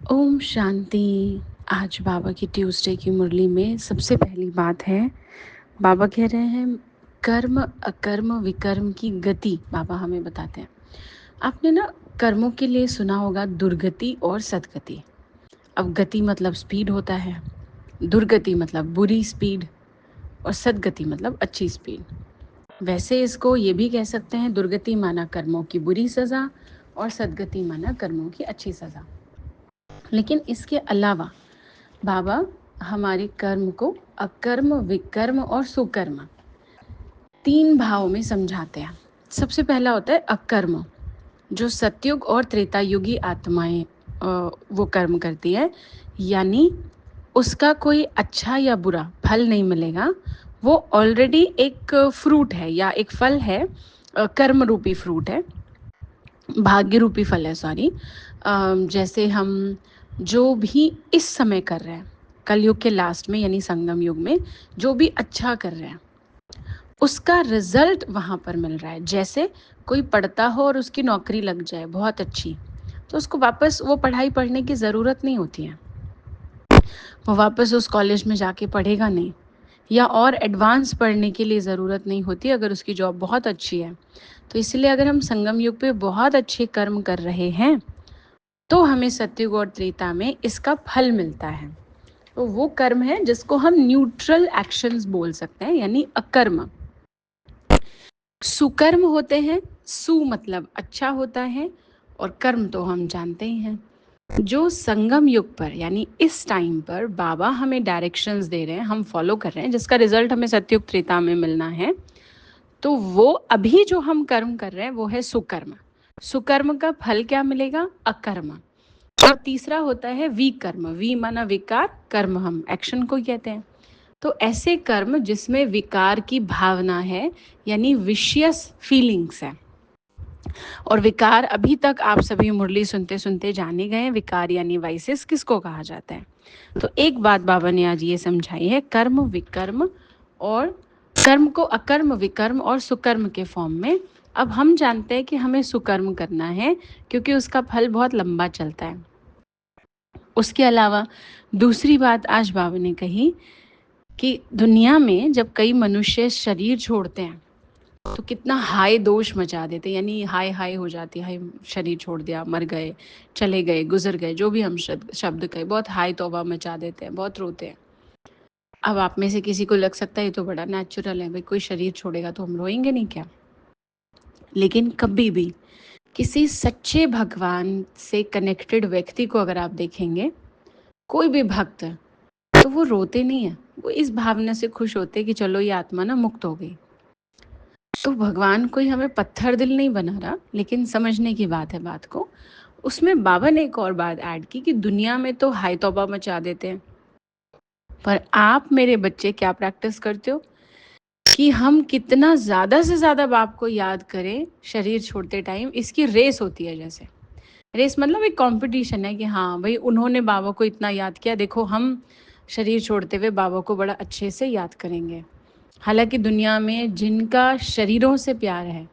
ओम शांति। आज बाबा की ट्यूसडे की मुरली में सबसे पहली बात है, बाबा कह रहे हैं कर्म अकर्म विकर्म की गति बाबा हमें बताते हैं। आपने ना कर्मों के लिए सुना होगा दुर्गति और सदगति। अब गति मतलब स्पीड होता है, दुर्गति मतलब बुरी स्पीड और सदगति मतलब अच्छी स्पीड। वैसे इसको ये भी कह सकते हैं, दुर्गति माना कर्मों की बुरी सज़ा और सदगति माना कर्मों की अच्छी सज़ा। लेकिन इसके अलावा बाबा हमारे कर्म को अकर्म विकर्म और सुकर्म 3 भाव में समझाते हैं। सबसे पहला होता है अकर्म, जो सतयुग और त्रेता युगी आत्माएं वो कर्म करती है, यानी उसका कोई अच्छा या बुरा फल नहीं मिलेगा। वो ऑलरेडी एक फ्रूट है या एक फल है, कर्म रूपी फ्रूट है, भाग्य रूपी फल है, सॉरी। जैसे हम जो भी इस समय कर रहे हैं, कलयुग के लास्ट में यानी संगम युग में जो भी अच्छा कर रहे हैं, उसका रिजल्ट वहाँ पर मिल रहा है। जैसे कोई पढ़ता हो और उसकी नौकरी लग जाए बहुत अच्छी, तो उसको वापस वो पढ़ाई पढ़ने की ज़रूरत नहीं होती है, वो वापस उस कॉलेज में जाके पढ़ेगा नहीं, या और एडवांस पढ़ने के लिए ज़रूरत नहीं होती अगर उसकी जॉब बहुत अच्छी है। तो इसलिए अगर हम संगम युग पे बहुत अच्छे कर्म कर रहे हैं तो हमें सतयुग और त्रेता में इसका फल मिलता है। तो वो कर्म है जिसको हम न्यूट्रल एक्शंस बोल सकते हैं, यानी अकर्म। सुकर्म होते हैं, सु मतलब अच्छा होता है और कर्म तो हम जानते ही हैं। जो संगम युग पर यानी इस टाइम पर बाबा हमें डायरेक्शंस दे रहे हैं, हम फॉलो कर रहे हैं, जिसका रिजल्ट हमें सतयुग त्रेता में मिलना है, तो वो अभी जो हम कर्म कर रहे हैं वो है सुकर्म। सुकर्म का फल क्या मिलेगा? अकर्म। और तीसरा होता है विकर्म। वी माना विकार, कर्म हम एक्शन को कहते हैं। तो ऐसे कर्म जिसमें विकार की भावना है, यानी विशियस फीलिंग्स है। और विकार अभी तक आप सभी मुरली सुनते सुनते जाने गए, विकार यानी वाइसेस किसको कहा जाता है। तो एक बात बाबा ने आज ये समझाई है, कर्म विकर्म और कर्म को अकर्म विकर्म और सुकर्म के फॉर्म में। अब हम जानते हैं कि हमें सुकर्म करना है क्योंकि उसका फल बहुत लंबा चलता है। उसके अलावा दूसरी बात आज बाबा ने कही कि दुनिया में जब कई मनुष्य शरीर छोड़ते हैं तो कितना हाय दोष मचा देते हैं, यानी हाय हाय हो जाती है, हाय शरीर छोड़ दिया, मर गए, चले गए, गुजर गए, जो भी हम शब्द कहे, बहुत हाय तौबा मचा देते हैं, बहुत रोते हैं। अब आप में से किसी को लग सकता है ये तो बड़ा नेचुरल है, भाई कोई शरीर छोड़ेगा तो हम रोएंगे नहीं क्या? लेकिन कभी भी किसी सच्चे भगवान से कनेक्टेड व्यक्ति को अगर आप देखेंगे, कोई भी भक्त, तो वो रोते नहीं है, वो इस भावना से खुश होते कि चलो ये आत्मा ना मुक्त हो गई। तो भगवान कोई हमें पत्थर दिल नहीं बना रहा, लेकिन समझने की बात है बात को। उसमें बाबा ने एक और बात ऐड की कि दुनिया में तो हाय तौबा मचा देते हैं, पर आप मेरे बच्चे क्या प्रैक्टिस करते हो कि हम कितना ज़्यादा से ज़्यादा बाप को याद करें शरीर छोड़ते टाइम। इसकी रेस होती है, जैसे रेस मतलब एक कंपटीशन है कि हाँ भाई उन्होंने बाबा को इतना याद किया, देखो हम शरीर छोड़ते हुए बाबा को बड़ा अच्छे से याद करेंगे। हालांकि दुनिया में जिनका शरीरों से प्यार है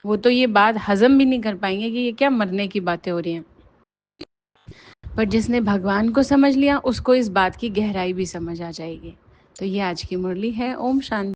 वो तो ये बात हजम भी नहीं कर पाएंगे कि ये क्या मरने की बातें हो रही हैं, पर जिसने भगवान को समझ लिया उसको इस बात की गहराई भी समझ आ जाएगी। तो ये आज की मुरली है। ओम शांति।